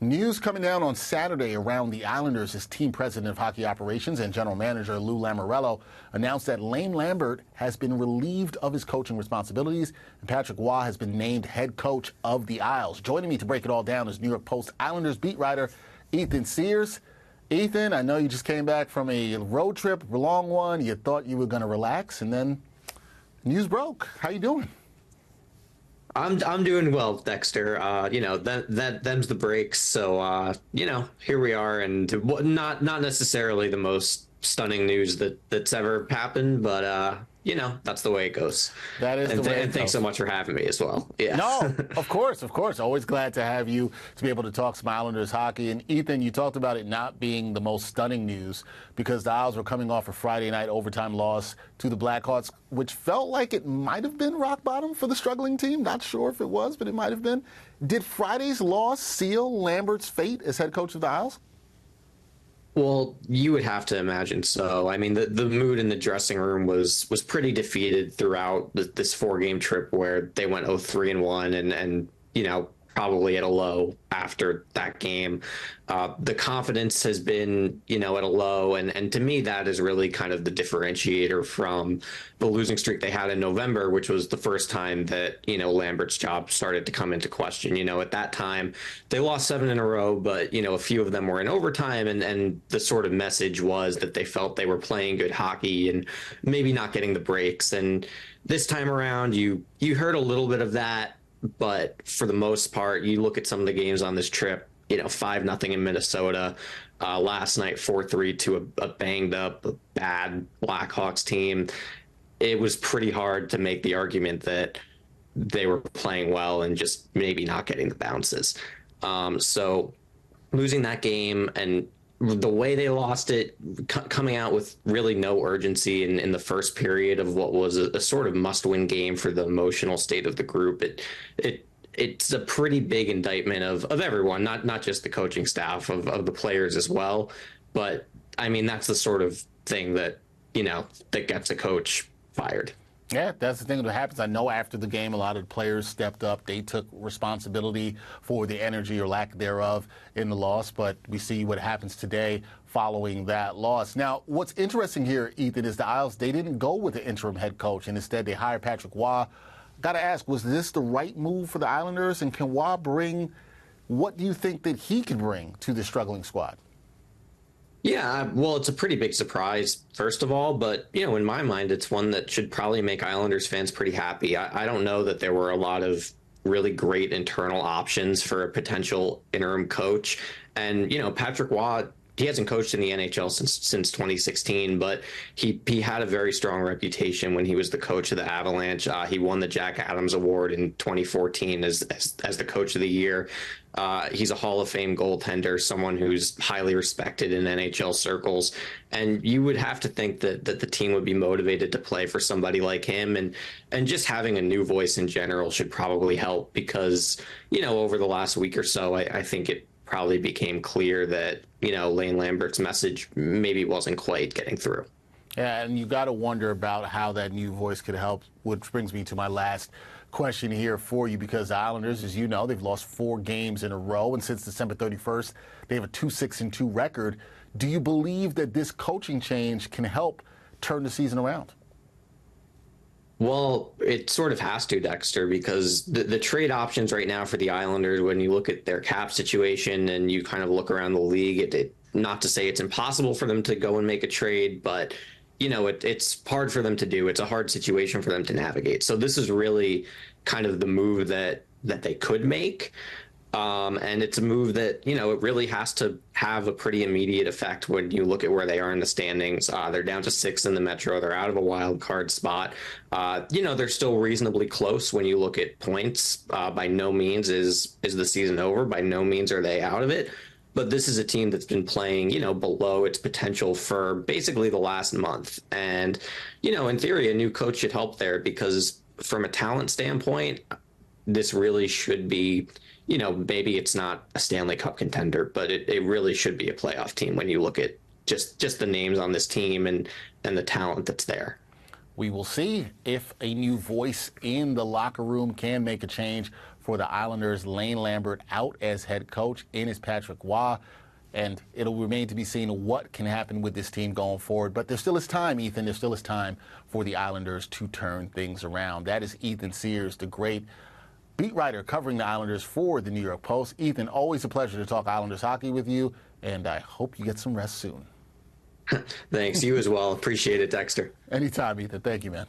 News coming down on Saturday around the Islanders as team president of hockey operations and general manager Lou Lamoriello announced that Lambert has been relieved of his coaching responsibilities and Patrick Roy has been named head coach of the Isles. Joining me to break it all down is New York Post Islanders beat writer Ethan Sears. Ethan, I know you just came back from a road trip, a long one. You thought you were going to relax, and then news broke. How you doing? I'm doing well, Dexter. Them's the breaks. So here we are, and not necessarily the most stunning news that's ever happened, but that's the way it goes. That is the way it goes. And thanks so much for having me as well. Yeah. No, of course. Always glad to have you to be able to talk some Islanders hockey. And Ethan, you talked about it not being the most stunning news because the Isles were coming off a Friday night overtime loss to the Blackhawks, which felt like it might have been rock bottom for the struggling team. Not sure if it was, but it might have been. Did Friday's loss seal Lambert's fate as head coach of the Isles? Well, you would have to imagine so. I mean, the mood in the dressing room was pretty defeated throughout this 4-game trip where they went 0-3-1 and probably at a low after that game. The confidence has been, at a low. And to me, that is really kind of the differentiator from the losing streak they had in November, which was the first time that, Lambert's job started to come into question. At that time, they lost 7 in a row, but, a few of them were in overtime. And the sort of message was that they felt they were playing good hockey and maybe not getting the breaks. And this time around, you heard a little bit of that. But for the most part, you look at some of the games on this trip, 5-0 in Minnesota, last night 4-3 to a banged up, bad Blackhawks team. It was pretty hard to make the argument that they were playing well and just maybe not getting the bounces. So losing that game and the way they lost it, coming out with really no urgency in the first period of what was a sort of must-win game for the emotional state of the group, it's a pretty big indictment of everyone, not just the coaching staff, of the players as well. But I mean, that's the sort of thing that that gets a coach fired. Yeah, that's the thing that happens. I know after the game, a lot of the players stepped up. They took responsibility for the energy or lack thereof in the loss, but we see what happens today following that loss. Now, what's interesting here, Ethan, is the Isles, they didn't go with the interim head coach, and instead they hired Patrick Roy. Got to ask, was this the right move for the Islanders, and can Roy bring, what do you think that he can bring to the struggling squad? Yeah, well, it's a pretty big surprise, first of all, but, in my mind, it's one that should probably make Islanders fans pretty happy. I don't know that there were a lot of really great internal options for a potential interim coach. And, Patrick Roy, he hasn't coached in the NHL since 2016, but he had a very strong reputation when he was the coach of the Avalanche. He won the Jack Adams Award in 2014 as the coach of the year. He's a Hall of Fame goaltender, someone who's highly respected in NHL circles. And you would have to think that the team would be motivated to play for somebody like him. And just having a new voice in general should probably help because, over the last week or so, I think it probably became clear that, Lane Lambert's message maybe wasn't quite getting through. Yeah, and you got to wonder about how that new voice could help, which brings me to my last question here for you, because the Islanders, as you know, they've lost 4 games in a row, and since December 31st, they have a 2-6-2 record. Do you believe that this coaching change can help turn the season around? Well, it sort of has to, Dexter, because the trade options right now for the Islanders, when you look at their cap situation and you kind of look around the league, not to say it's impossible for them to go and make a trade, but it's hard for them to do. It's a hard situation for them to navigate. So this is really kind of the move that they could make. And it's a move that, it really has to have a pretty immediate effect when you look at where they are in the standings. They're down to 6th in the Metro. They're out of a wild card spot. They're still reasonably close when you look at points. By no means is the season over. By no means are they out of it. But this is a team that's been playing, below its potential for basically the last month. And, in theory, a new coach should help there because from a talent standpoint, this really should be, maybe it's not a Stanley Cup contender, but it really should be a playoff team when you look at just the names on this team and the talent that's there. We will see if a new voice in the locker room can make a change for the Islanders. Lane Lambert out as head coach, in is Patrick Waugh. And it'll remain to be seen what can happen with this team going forward. But there still is time, Ethan. There still is time for the Islanders to turn things around. That is Ethan Sears, the great beat writer covering the Islanders for the New York Post. Ethan, always a pleasure to talk Islanders hockey with you, and I hope you get some rest soon. Thanks. You as well. Appreciate it, Dexter. Anytime, Ethan. Thank you, man.